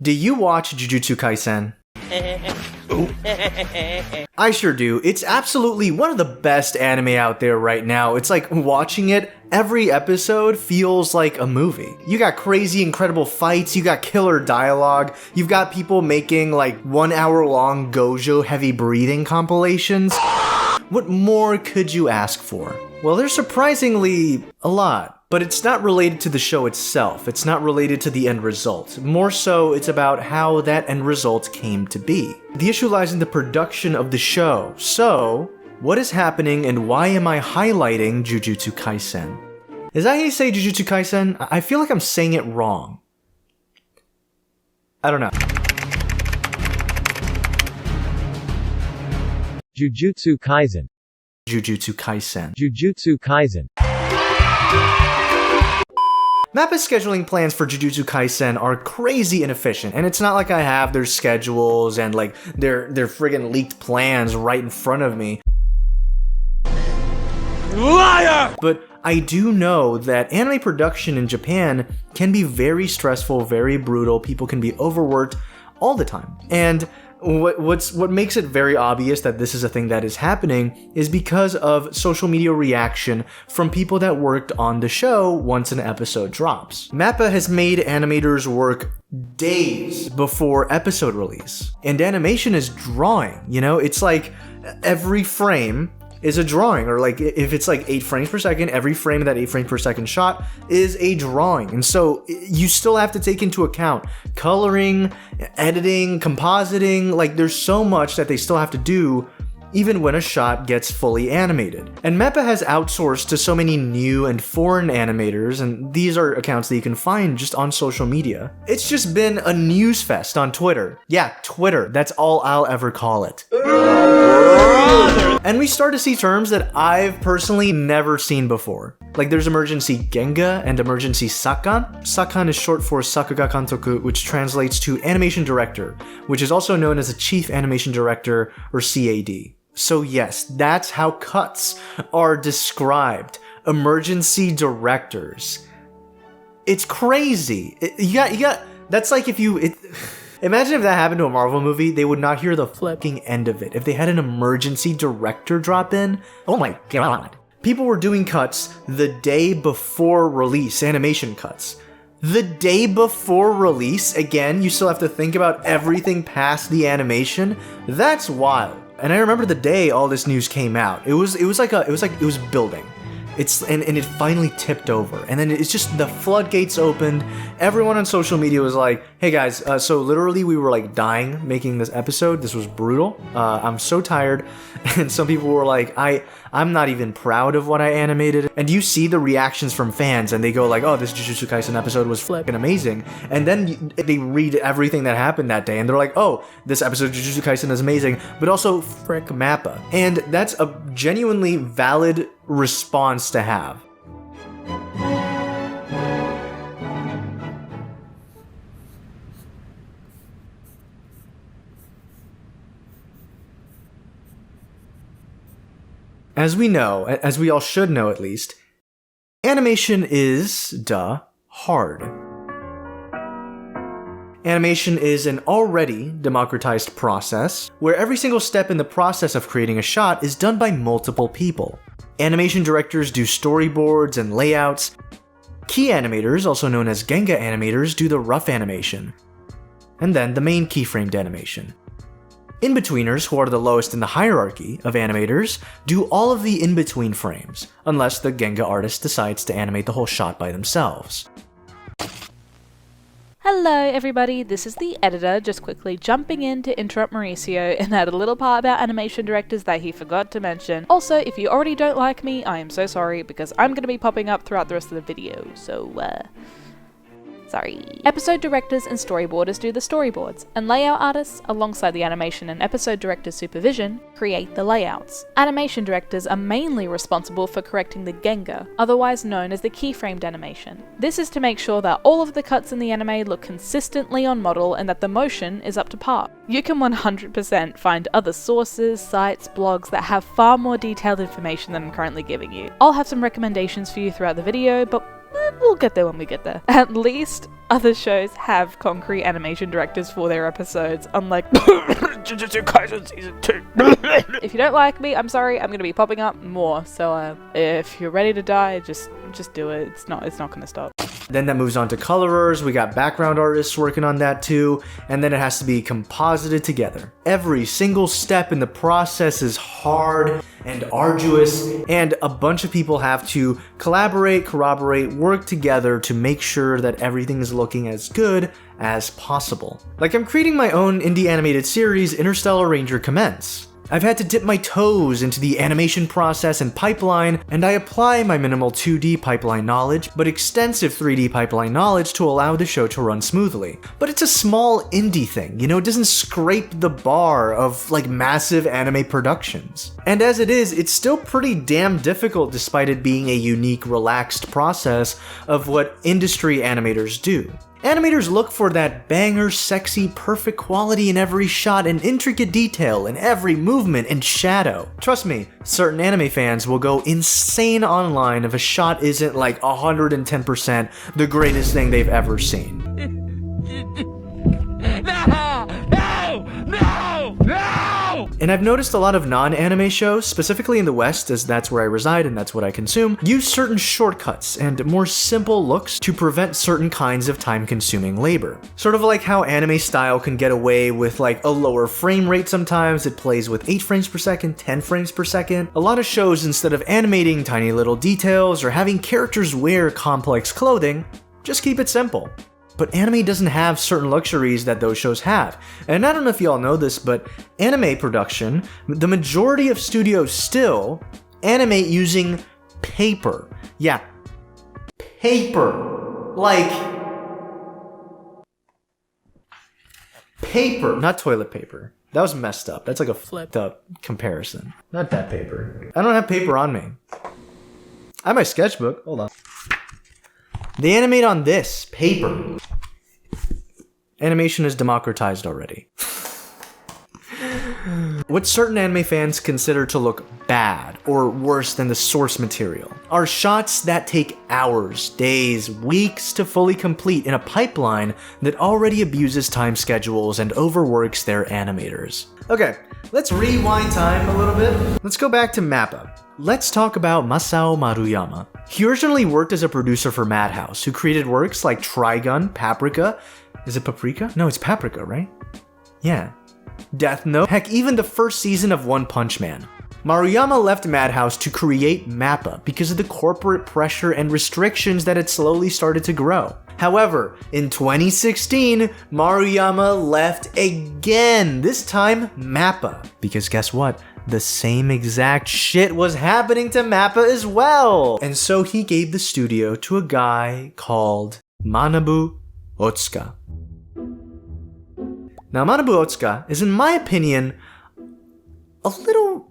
Do you watch Jujutsu Kaisen? I sure do. It's absolutely one of the best anime out there right now. It's like watching it, every episode feels like a movie. You got crazy, incredible fights, you got killer dialogue, you've got people making like 1 hour long Gojo heavy breathing compilations. What more could you ask for? Well, there's surprisingly a lot. But it's not related to the show itself, it's not related to the end result. More so, it's about how that end result came to be. The issue lies in the production of the show. So, what is happening and why am I highlighting Jujutsu Kaisen? Is that how you say Jujutsu Kaisen? I feel like I'm saying it wrong. I don't know. Jujutsu Kaisen. Jujutsu Kaisen. Jujutsu Kaisen. Mappa's scheduling plans for Jujutsu Kaisen are crazy inefficient, and it's not like I have their schedules and like their friggin' leaked plans right in front of me. Liar! But I do know that anime production in Japan can be very stressful, very brutal, people can be overworked all the time. And what makes it very obvious that this is a thing that is happening is because of social media reaction from people that worked on the show once an episode drops. Mappa has made animators work days before episode release. And animation is drawing, you know? It's like every frame is a drawing, or like if it's like 8 frames per second, every frame of that 8 frames per second shot is a drawing. And so you still have to take into account coloring, editing, compositing, like there's so much that they still have to do even when a shot gets fully animated. And Mappa has outsourced to so many new and foreign animators, and these are accounts that you can find just on social media. It's just been a news fest on Twitter. Yeah, Twitter, that's all I'll ever call it. And we start to see terms that I've personally never seen before. Like there's emergency Genga and emergency Sakan. Sakan is short for Sakuga Kantoku, which translates to animation director, which is also known as a chief animation director or CAD. So yes, that's how cuts are described. Emergency directors. It's crazy. You got, that's like if you, imagine if that happened to a Marvel movie, they would not hear the flipping end of it. If they had an emergency director drop in, oh my god. People were doing cuts the day before release, animation cuts. The day before release, again, you still have to think about everything past the animation. That's wild. And I remember the day all this news came out. It was building. And it finally tipped over. And then it's just the floodgates opened. Everyone on social media was like, hey guys, so literally we were like dying making this episode. This was brutal. I'm so tired. And some people were like, I'm not even proud of what I animated. And you see the reactions from fans and they go like, oh, this Jujutsu Kaisen episode was flipping amazing. And then they read everything that happened that day and they're like, oh, this episode of Jujutsu Kaisen is amazing, but also frick Mappa. And that's a genuinely valid response to have. As we know, as we all should know at least, animation is, hard. Animation is an already democratized process, where every single step in the process of creating a shot is done by multiple people. Animation directors do storyboards and layouts. Key animators, also known as Genga animators, do the rough animation. And then the main keyframed animation. In-betweeners, who are the lowest in the hierarchy of animators, do all of the in-between frames, unless the Genga artist decides to animate the whole shot by themselves. Hello everybody, this is the editor, just quickly jumping in to interrupt Mauricio and add a little part about animation directors that he forgot to mention. Also, if you already don't like me, I am so sorry because I'm going to be popping up throughout the rest of the video, so sorry. Episode directors and storyboarders do the storyboards, and layout artists, alongside the animation and episode director's supervision, create the layouts. Animation directors are mainly responsible for correcting the Genga, otherwise known as the keyframed animation. This is to make sure that all of the cuts in the anime look consistently on model and that the motion is up to par. You can 100% find other sources, sites, blogs that have far more detailed information than I'm currently giving you. I'll have some recommendations for you throughout the video, but we'll get there when we get there. At least other shows have concrete animation directors for their episodes, unlike Jujutsu Kaisen Season 2. If you don't like me, I'm sorry, I'm going to be popping up more, so if you're ready to die, just do it. It's not going to stop. Then that moves on to colorers, we got background artists working on that too, and then it has to be composited together. Every single step in the process is hard and arduous, and a bunch of people have to collaborate, corroborate, work together to make sure that everything is looking as good as possible. Like I'm creating my own indie animated series, Interstellar Ranger Commence. I've had to dip my toes into the animation process and pipeline, and I apply my minimal 2D pipeline knowledge, but extensive 3D pipeline knowledge to allow the show to run smoothly. But it's a small indie thing, you know, it doesn't scrape the bar of like massive anime productions. And as it is, it's still pretty damn difficult despite it being a unique, relaxed process of what industry animators do. Animators look for that banger, sexy, perfect quality in every shot and intricate detail in every movement and shadow. Trust me, certain anime fans will go insane online if a shot isn't like 110% the greatest thing they've ever seen. No! And I've noticed a lot of non-anime shows, specifically in the West, as that's where I reside and that's what I consume, use certain shortcuts and more simple looks to prevent certain kinds of time-consuming labor. Sort of like how anime style can get away with like a lower frame rate sometimes, it plays with 8 frames per second, 10 frames per second. A lot of shows, instead of animating tiny little details or having characters wear complex clothing, just keep it simple. But anime doesn't have certain luxuries that those shows have. And I don't know if y'all know this, but anime production, the majority of studios still animate using paper. Yeah, paper. Like, paper, not toilet paper. That was messed up. That's like a flipped up comparison. Not that paper. I don't have paper on me. I have my sketchbook. Hold on. They animate on this paper. Animation is democratized already. What certain anime fans consider to look bad or worse than the source material are shots that take hours, days, weeks to fully complete in a pipeline that already abuses time schedules and overworks their animators. Okay, let's rewind time a little bit. Let's go back to Mappa. Let's talk about Masao Maruyama. He originally worked as a producer for Madhouse, who created works like Trigun, Paprika. Is it Paprika? No, it's Paprika, right? Yeah. Death Note. Heck, even the first season of One Punch Man. Maruyama left Madhouse to create Mappa because of the corporate pressure and restrictions that had slowly started to grow. However, in 2016, Maruyama left again, this time Mappa. Because guess what? The same exact shit was happening to Mappa as well. And so he gave the studio to a guy called Manabu Ootsuka. Now, Manabu Ootsuka is, in my opinion, a little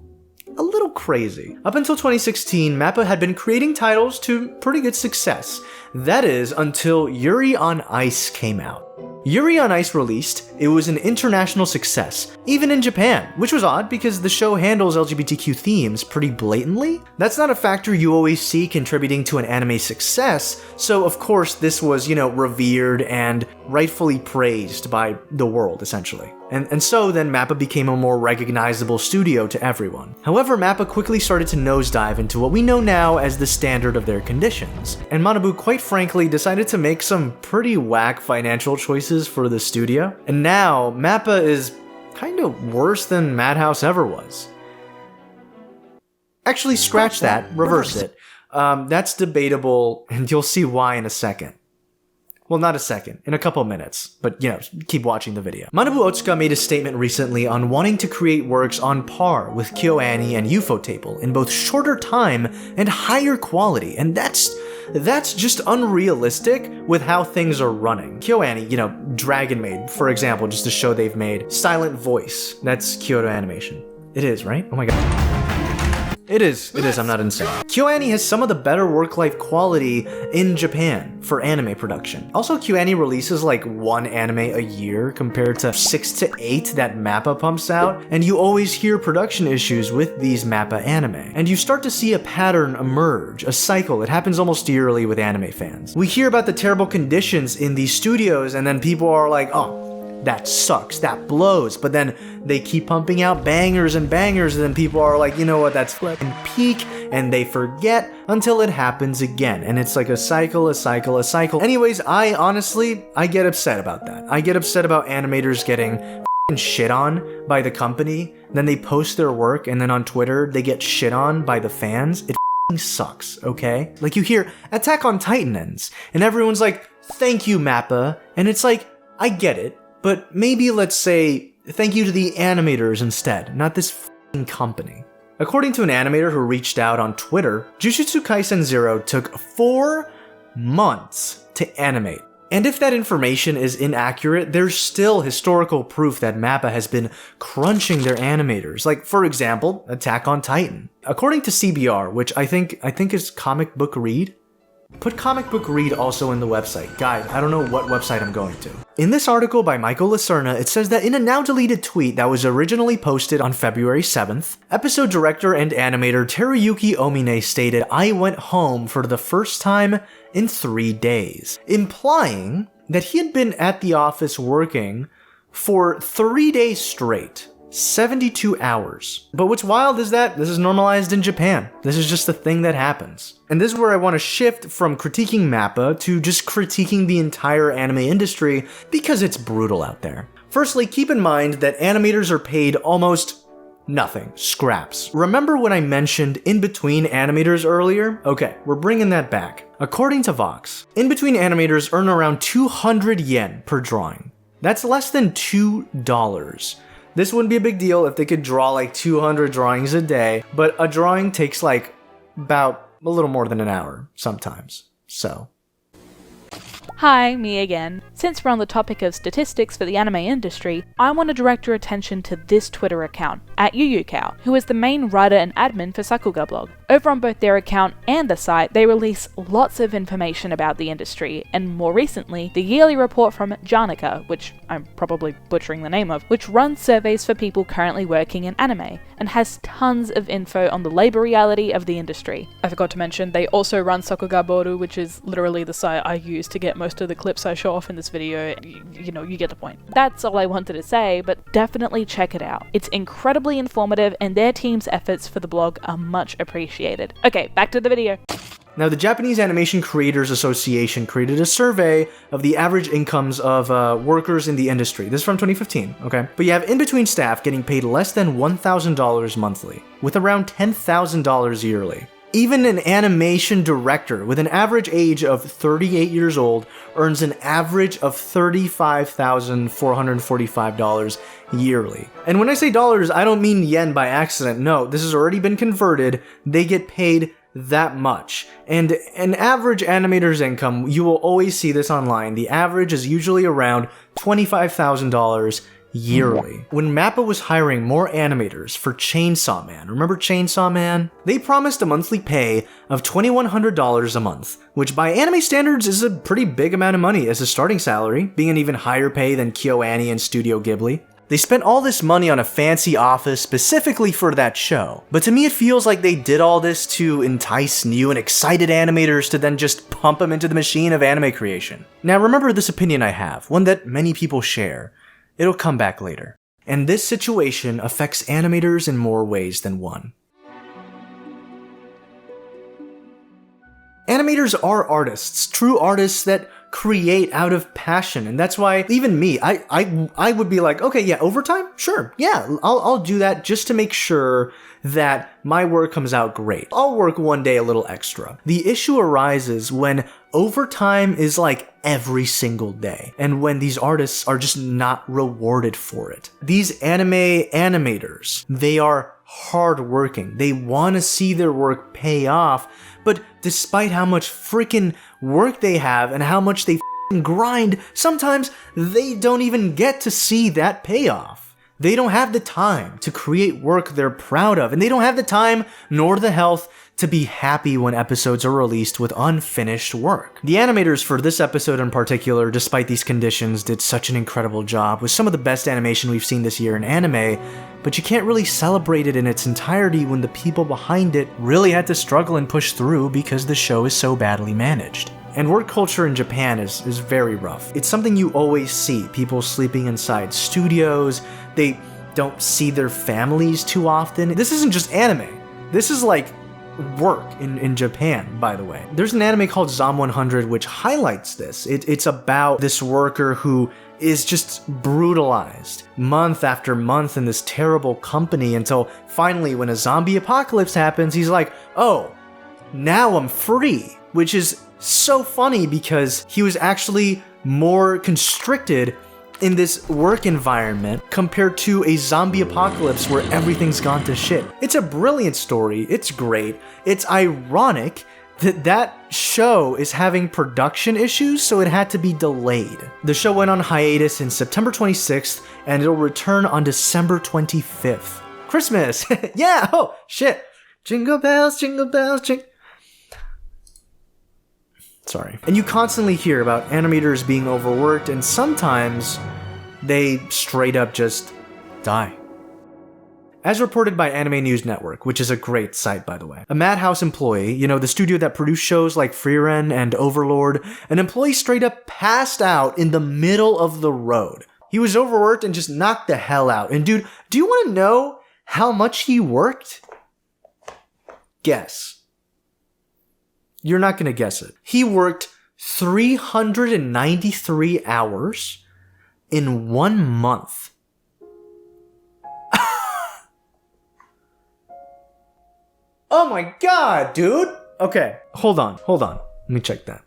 crazy. Up until 2016, Mappa had been creating titles to pretty good success. That is, until Yuri on Ice came out. Yuri on Ice released, it was an international success, even in Japan, which was odd because the show handles LGBTQ themes pretty blatantly. That's not a factor you always see contributing to an anime success, so of course this was, revered and rightfully praised by the world, essentially. And so then Mappa became a more recognizable studio to everyone. However, Mappa quickly started to nosedive into what we know now as the standard of their conditions. And Manabu, quite frankly, decided to make some pretty whack financial choices for the studio. And now, Mappa is kind of worse than Madhouse ever was. Actually, scratch that, reverse it. That's debatable, and you'll see why in a second. Well, not a second, in a couple minutes, but keep watching the video. Manabu Ootsuka made a statement recently on wanting to create works on par with KyoAni and Ufotable in both shorter time and higher quality, and that's just unrealistic with how things are running. KyoAni, Dragon Maid, for example, just a show they've made. Silent Voice, that's Kyoto Animation. It is, right? Oh my god. It is, I'm not insane. KyoAni has some of the better work-life quality in Japan for anime production. Also, KyoAni releases like 1 anime a year compared to 6 to 8 that Mappa pumps out, and you always hear production issues with these Mappa anime. And you start to see a pattern emerge, a cycle. It happens almost yearly with anime fans. We hear about the terrible conditions in these studios, and then people are like, oh, that sucks, that blows, but then they keep pumping out bangers and bangers, and then people are like, you know what, that's flipping peak, and they forget until it happens again, and it's like a cycle. Anyways, I get upset about that. I get upset about animators getting shit on by the company, then they post their work, and then on Twitter, they get shit on by the fans. It sucks, okay? Like, you hear Attack on Titan ends, and everyone's like, thank you, Mappa, and it's like, I get it, but maybe let's say thank you to the animators instead, not this f***ing company. According to an animator who reached out on Twitter, Jujutsu Kaisen 0 took 4 months to animate. And if that information is inaccurate, there's still historical proof that Mappa has been crunching their animators. Like, for example, Attack on Titan. According to CBR, which I think is Comic Book Read, put Comic Book Read also in the website. Guys, I don't know what website I'm going to. In this article by Michael Lacerna, it says that in a now deleted tweet that was originally posted on February 7th, episode director and animator Teruyuki Omine stated, "I went home for the first time in 3 days," implying that he had been at the office working for 3 days straight. 72 hours. But what's wild is that this is normalized in Japan. This is just a thing that happens. And this is where I want to shift from critiquing Mappa to just critiquing the entire anime industry because it's brutal out there. Firstly, keep in mind that animators are paid almost nothing. Scraps. Remember when I mentioned in-between animators earlier? Okay, we're bringing that back. According to Vox, in-between animators earn around 200 yen per drawing. That's less than $2. This wouldn't be a big deal if they could draw like 200 drawings a day, but a drawing takes like about a little more than an hour sometimes, so. Hi, me again. Since we're on the topic of statistics for the anime industry, I want to direct your attention to this Twitter account, @YuYuCow, who is the main writer and admin for Sakuga blog. Over on both their account and the site, they release lots of information about the industry, and more recently, the yearly report from Janica, which I'm probably butchering the name of, which runs surveys for people currently working in anime, and has tons of info on the labor reality of the industry. I forgot to mention, they also run Sakuga Boru, which is literally the site I use to get most of the clips I show off in this video. You know, you get the point. That's all I wanted to say, but definitely check it out. It's incredibly informative, and their team's efforts for the blog are much appreciated. Okay, back to the video. Now, the Japanese Animation Creators Association created a survey of the average incomes of workers in the industry. This is from 2015, okay? But you have in-between staff getting paid less than $1,000 monthly, with around $10,000 yearly. Even an animation director with an average age of 38 years old earns an average of $35,445 yearly. And when I say dollars, I don't mean yen by accident. No, this has already been converted. They get paid that much. And an average animator's income, you will always see this online. The average is usually around $25,000 yearly. When Mappa was hiring more animators for Chainsaw Man, remember Chainsaw Man? They promised a monthly pay of $2,100 a month, which by anime standards is a pretty big amount of money as a starting salary, being an even higher pay than KyoAni and Studio Ghibli. They spent all this money on a fancy office specifically for that show, but to me it feels like they did all this to entice new and excited animators to then just pump them into the machine of anime creation. Now remember this opinion I have, one that many people share. It'll come back later. And this situation affects animators in more ways than one. Animators are artists, true artists that create out of passion, and that's why even me, I would be like, okay, yeah, overtime? Sure, yeah, I'll do that just to make sure that my work comes out great. I'll work one day a little extra. The issue arises when overtime is like every single day, and when these artists are just not rewarded for it. These anime animators, they are hardworking. They want to see their work pay off, but despite how much freaking work they have and how much they grind, sometimes they don't even get to see that payoff. They don't have the time to create work they're proud of, and they don't have the time nor the health to be happy when episodes are released with unfinished work. The animators for this episode in particular, despite these conditions, did such an incredible job with some of the best animation we've seen this year in anime, but you can't really celebrate it in its entirety when the people behind it really had to struggle and push through because the show is so badly managed. And work culture in Japan is very rough. It's something you always see, people sleeping inside studios, they don't see their families too often. This isn't just anime, this is like work in Japan, by the way. There's an anime called Zom 100 which highlights this. It's about this worker who is just brutalized month after month in this terrible company until finally when a zombie apocalypse happens, he's like, oh, now I'm free. Which is so funny because he was actually more constricted in this work environment compared to a zombie apocalypse where everything's gone to shit. It's a brilliant story, it's great, it's ironic that show is having production issues, so it had to be delayed. The show went on hiatus in September 26th, and it'll return on December 25th. Christmas! Yeah! Oh, shit! Jingle bells, jingle... Sorry. And you constantly hear about animators being overworked, and sometimes they straight up just die. As reported by Anime News Network, which is a great site by the way, a Madhouse employee, the studio that produced shows like Frieren and Overlord, an employee straight up passed out in the middle of the road. He was overworked and just knocked the hell out. And dude, do you want to know how much he worked? Guess. You're not going to guess it. He worked 393 hours in 1 month. Oh my god, dude! Okay, hold on. Let me check that.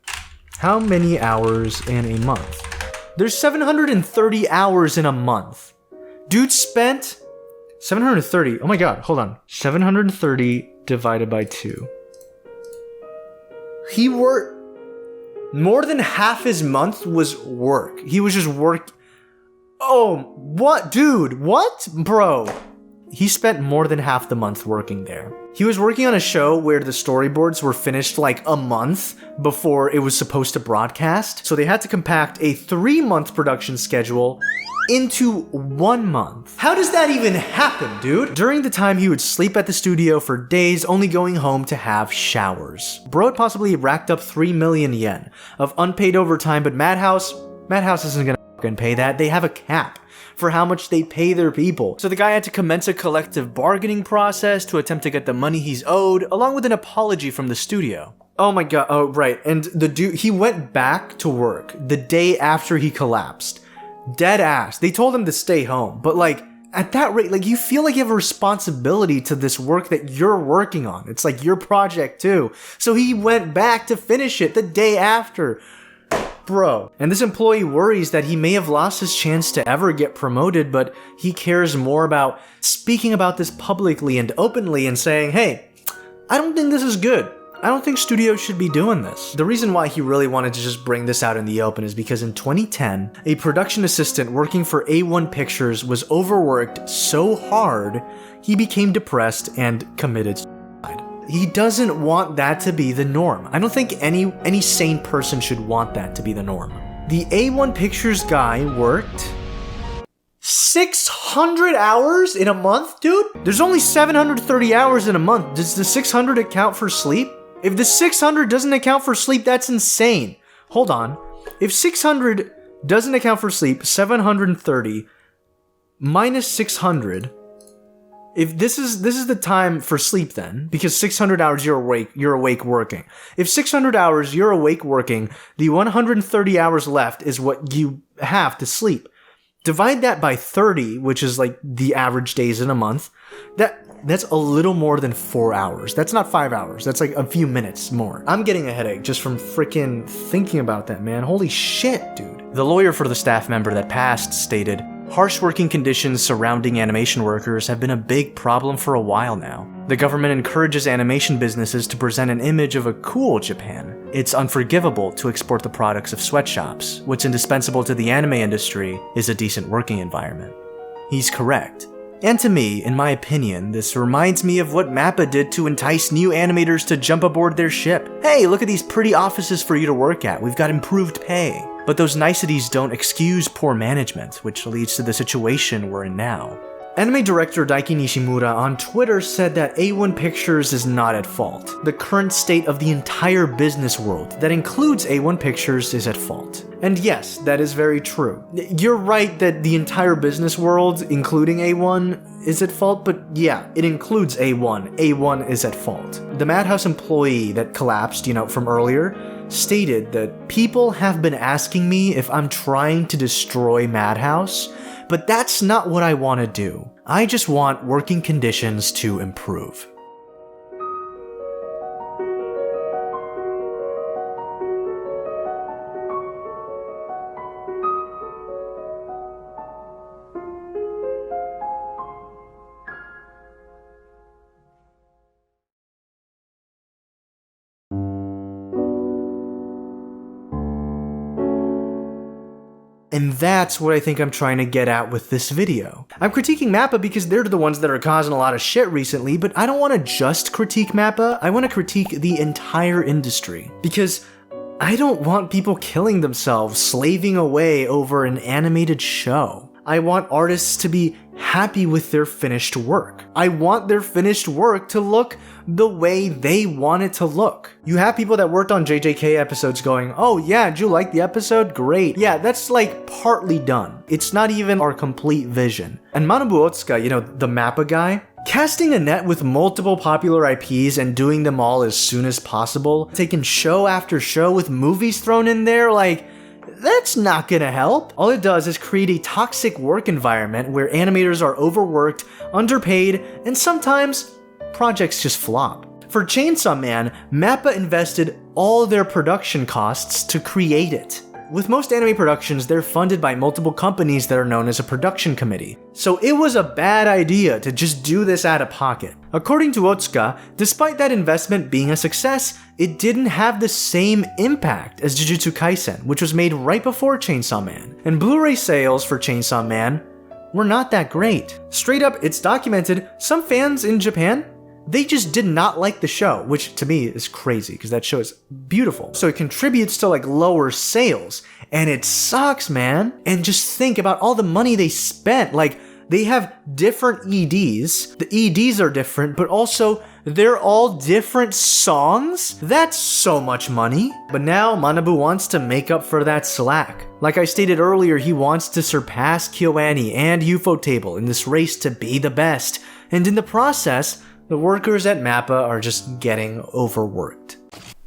How many hours in a month? There's 730 hours in a month. Dude spent 730. Oh my god, hold on. 730 divided by 2. He worked... More than half his month was work. He was just work... Oh, what? Dude, what? Bro. He spent more than half the month working there. He was working on a show where the storyboards were finished like a month before it was supposed to broadcast, so they had to compact a 3-month production schedule into 1 month. How does that even happen, dude? During the time he would sleep at the studio for days, only going home to have showers. Bro had possibly racked up 3 million yen of unpaid overtime, but Madhouse isn't gonna fucking pay that. They have a cap for how much they pay their people. So the guy had to commence a collective bargaining process to attempt to get the money he's owed, along with an apology from the studio. Oh my god, oh right, and the dude, he went back to work the day after he collapsed. Dead ass. They told him to stay home, but like, at that rate, like, you feel like you have a responsibility to this work that you're working on. It's like your project too. So he went back to finish it the day after. Bro. And this employee worries that he may have lost his chance to ever get promoted, but he cares more about speaking about this publicly and openly and saying, hey, I don't think this is good. I don't think studios should be doing this. The reason why he really wanted to just bring this out in the open is because in 2010, a production assistant working for A1 Pictures was overworked so hard, he became depressed and committed suicide. He doesn't want that to be the norm. I don't think any sane person should want that to be the norm. The A1 Pictures guy worked 600 hours in a month, dude? There's only 730 hours in a month. Does the 600 account for sleep? If the 600 doesn't account for sleep, that's insane. Hold on. If 600 doesn't account for sleep, 730 minus 600. If this is the time for sleep then, because 600 hours you're awake working. If 600 hours you're awake working, the 130 hours left is what you have to sleep. Divide that by 30, which is like the average days in a month. That's a little more than 4 hours. That's not 5 hours. That's like a few minutes more. I'm getting a headache just from freaking thinking about that, man. Holy shit, dude. The lawyer for the staff member that passed stated, harsh working conditions surrounding animation workers have been a big problem for a while now. The government encourages animation businesses to present an image of a cool Japan. It's unforgivable to export the products of sweatshops. What's indispensable to the anime industry is a decent working environment. he's correct. And to me, in my opinion, this reminds me of what Mappa did to entice new animators to jump aboard their ship. Hey, look at these pretty offices for you to work at, we've got improved pay. But those niceties don't excuse poor management, which leads to the situation we're in now. Anime director Daiki Nishimura on Twitter said that A1 Pictures is not at fault. The current state of the entire business world, that includes A1 Pictures, is at fault. And yes, that is very true. You're right that the entire business world, including A1, is at fault, but yeah, it includes A1. A1 is at fault. The Madhouse employee that collapsed, from earlier, stated that people have been asking me if I'm trying to destroy Madhouse, but that's not what I want to do. I just want working conditions to improve. And that's what I think I'm trying to get at with this video. I'm critiquing Mappa because they're the ones that are causing a lot of shit recently, but I don't want to just critique Mappa, I want to critique the entire industry. Because I don't want people killing themselves, slaving away over an animated show. I want artists to be happy with their finished work. I want their finished work to look the way they want it to look. You have people that worked on JJK episodes going, oh yeah, did you like the episode? Great. Yeah, that's like partly done. It's not even our complete vision. And Manabu Ootsuka, the Mappa guy, casting a net with multiple popular IPs and doing them all as soon as possible, taking show after show with movies thrown in there, that's not gonna help. All it does is create a toxic work environment where animators are overworked, underpaid, and sometimes projects just flop. For Chainsaw Man, Mappa invested all their production costs to create it. With most anime productions, they're funded by multiple companies that are known as a production committee. So it was a bad idea to just do this out of pocket. According to Ootsuka, despite that investment being a success, it didn't have the same impact as Jujutsu Kaisen, which was made right before Chainsaw Man. And Blu-ray sales for Chainsaw Man were not that great. Straight up, it's documented, some fans in Japan, they just did not like the show, which to me is crazy because that show is beautiful. So it contributes to lower sales, and it sucks, man. And just think about all the money they spent. They have different EDs. The EDs are different, but also they're all different songs. That's so much money. But now Manabu wants to make up for that slack. Like I stated earlier, he wants to surpass KyoAni and Ufotable in this race to be the best. And in the process, the workers at Mappa are just getting overworked.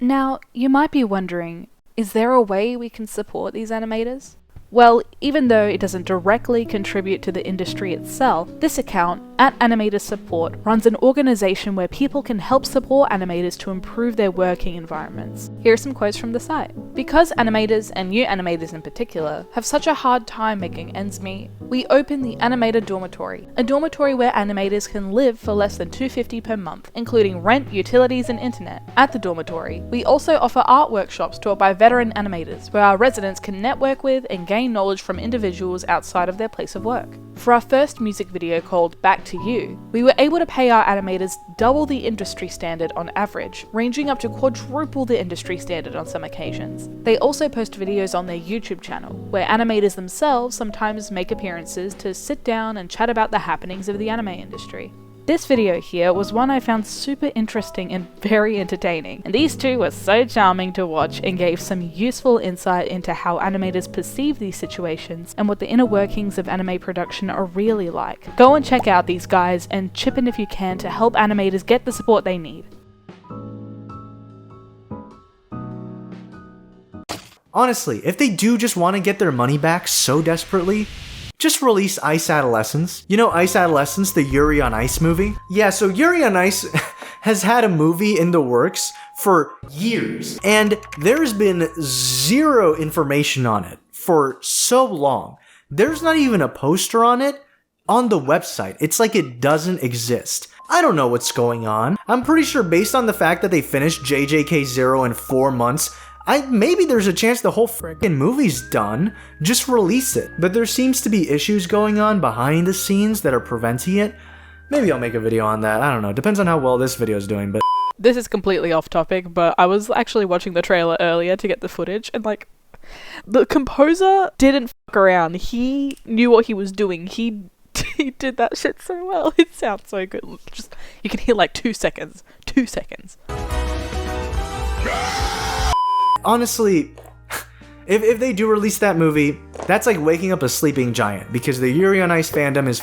Now, you might be wondering, is there a way we can support these animators? Well, even though it doesn't directly contribute to the industry itself, this account, @AnimatorSupport, runs an organization where people can help support animators to improve their working environments. Here are some quotes from the site. Because animators, and new animators in particular, have such a hard time making ends meet, we open the Animator Dormitory, a dormitory where animators can live for less than $250 per month, including rent, utilities, and internet. At the dormitory, we also offer art workshops taught by veteran animators, where our residents can network with and gain knowledge from individuals outside of their place of work. For our first music video called Back to You, we were able to pay our animators double the industry standard on average, ranging up to quadruple the industry standard on some occasions. They also post videos on their YouTube channel, where animators themselves sometimes make appearances to sit down and chat about the happenings of the anime industry. This video here was one I found super interesting and very entertaining, and these two were so charming to watch and gave some useful insight into how animators perceive these situations and what the inner workings of anime production are really like. Go and check out these guys and chip in if you can to help animators get the support they need. Honestly, if they do just want to get their money back so desperately, just release Ice Adolescence. You know Ice Adolescence, the Yuri on Ice movie? Yeah, so Yuri on Ice has had a movie in the works for years, and there's been zero information on it for so long. There's not even a poster on it on the website. It's like it doesn't exist. I don't know what's going on. I'm pretty sure based on the fact that they finished JJK0 in 4 months, Maybe there's a chance the whole freaking movie's done. Just release it. But there seems to be issues going on behind the scenes that are preventing it. Maybe I'll make a video on that. I don't know. Depends on how well this video is doing, but... This is completely off topic, but I was actually watching the trailer earlier to get the footage, and like, the composer didn't fuck around. He knew what he was doing. He did that shit so well. It sounds so good. Just, you can hear like 2 seconds. 2 seconds. Honestly, if they do release that movie, that's like waking up a sleeping giant, because the Yuri on Ice fandom is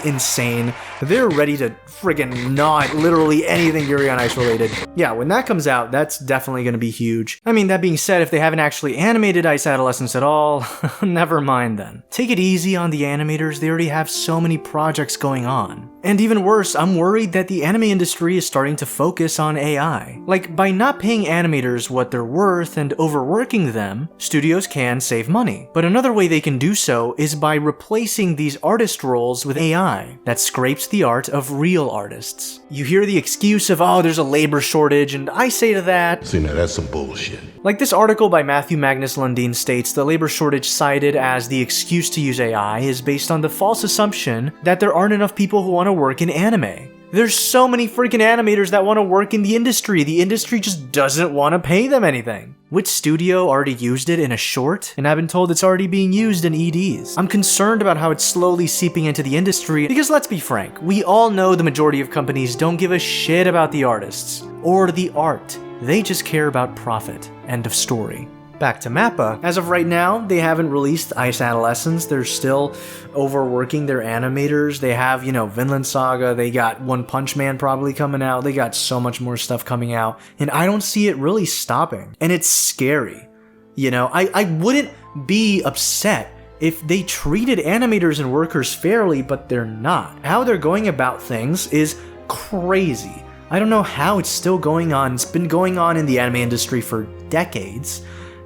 insane. They're ready to friggin' not literally anything Yuri on Ice related. Yeah, when that comes out, that's definitely gonna be huge. I mean, that being said, if they haven't actually animated Ice Adolescence at all, never mind then. Take it easy on the animators, they already have so many projects going on. And even worse, I'm worried that the anime industry is starting to focus on AI. Like, by not paying animators what they're worth and overworking them, studios can save money. But another way they can do so is by replacing these artist roles with AI that scrapes the art of real artists. You hear the excuse of, oh, there's a labor shortage, and I say to that, see, now that's some bullshit. Like this article by Matthew Magnus Lundin states, the labor shortage cited as the excuse to use AI is based on the false assumption that there aren't enough people who want to work in anime. There's so many freaking animators that want to work in the industry just doesn't want to pay them anything. Which studio already used it in a short? And I've been told it's already being used in EDs. I'm concerned about how it's slowly seeping into the industry because let's be frank, we all know the majority of companies don't give a shit about the artists or the art. They just care about profit. End of story. Back to Mappa. As of right now, they haven't released Ice Adolescence. They're still overworking their animators. They have, Vinland Saga. They got One Punch Man probably coming out. They got so much more stuff coming out. And I don't see it really stopping. And it's scary. I wouldn't be upset if they treated animators and workers fairly, but they're not. How they're going about things is crazy. I don't know how it's still going on. It's been going on in the anime industry for decades.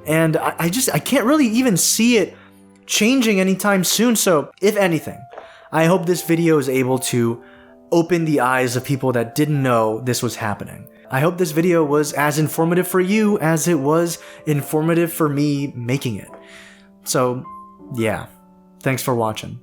And I can't really even see it changing anytime soon. So, if anything, I hope this video is able to open the eyes of people that didn't know this was happening. I hope this video was as informative for you as it was informative for me making it. So, yeah. Thanks for watching.